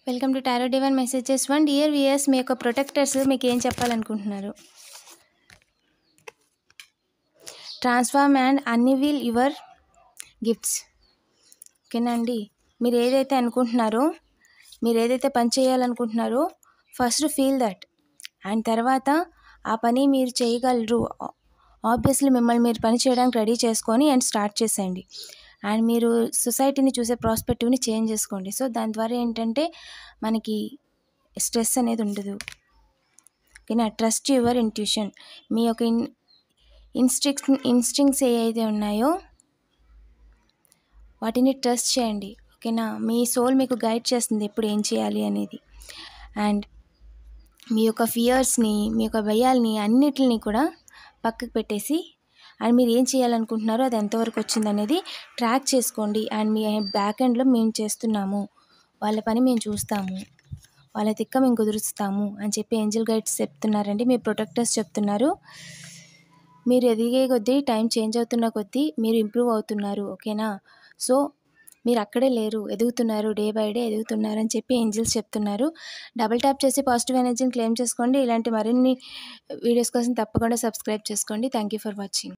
Welcome to tarot divine messages 1. Dear viewers, మీ యొక్క protectors మీకు ఏం చెప్పాలనుకుంటున్నారు? Transform and unveil your gifts. ఓకేనా అండి? మీరు ఏదైతే అనుకుంటున్నారో, మీరు ఏదైతే పని చేయాలనుకుంటున్నారో ఫస్ట్ ఫీల్ దట్, అండ్ తర్వాత ఆ పని మీరు చేయగలరు. ఆబ్వియస్లీ మిమ్మల్ని మీరు పని చేయడానికి రెడీ చేసుకొని అండ్ స్టార్ట్ చేసేయండి. అండ్ మీరు సొసైటీని చూసే ప్రాస్పెక్టివ్ని చేంజ్ చేసుకోండి. సో దాని ద్వారా ఏంటంటే మనకి స్ట్రెస్ అనేది ఉండదు. ఓకేనా? Trust your intuition. మీ యొక్క ఇన్స్టింక్ట్స్ ఏవైతే ఉన్నాయో వాటిని ట్రస్ట్ చేయండి. ఓకేనా? మీ సోల్ మీకు గైడ్ చేస్తుంది ఎప్పుడు ఏం చేయాలి అనేది. అండ్ మీ యొక్క ఫియర్స్ని, మీ యొక్క భయాల్ని అన్నిటిని కూడా పక్కకు పెట్టేసి అండ్ మీరు ఏం చేయాలనుకుంటున్నారో అది ఎంతవరకు వచ్చిందనేది ట్రాక్ చేసుకోండి. అండ్ మీ బ్యాక్ ఎండ్లో మేము చేస్తున్నాము, వాళ్ళ పని మేము చూస్తాము, వాళ్ళ తిక్క మేము కుదురుస్తాము అని చెప్పి ఏంజల్ గైడ్స్ చెప్తున్నారండి. మీ ప్రొటెక్టర్స్ చెప్తున్నారు. మీరు ఎదిగే కొద్దీ, టైం చేంజ్ అవుతున్న కొద్దీ మీరు ఇంప్రూవ్ అవుతున్నారు. ఓకేనా? సో మీరు అక్కడే లేరు, ఎదుగుతున్నారు, డే బై డే ఎదుగుతున్నారు అని చెప్పి ఏంజల్స్ చెప్తున్నారు. డబుల్ ట్యాప్ చేసి పాజిటివ్ ఎనర్జీని క్లెయిమ్ చేసుకోండి. ఇలాంటి మరిన్ని వీడియోస్ కోసం తప్పకుండా సబ్స్క్రైబ్ చేసుకోండి. Thank you for watching.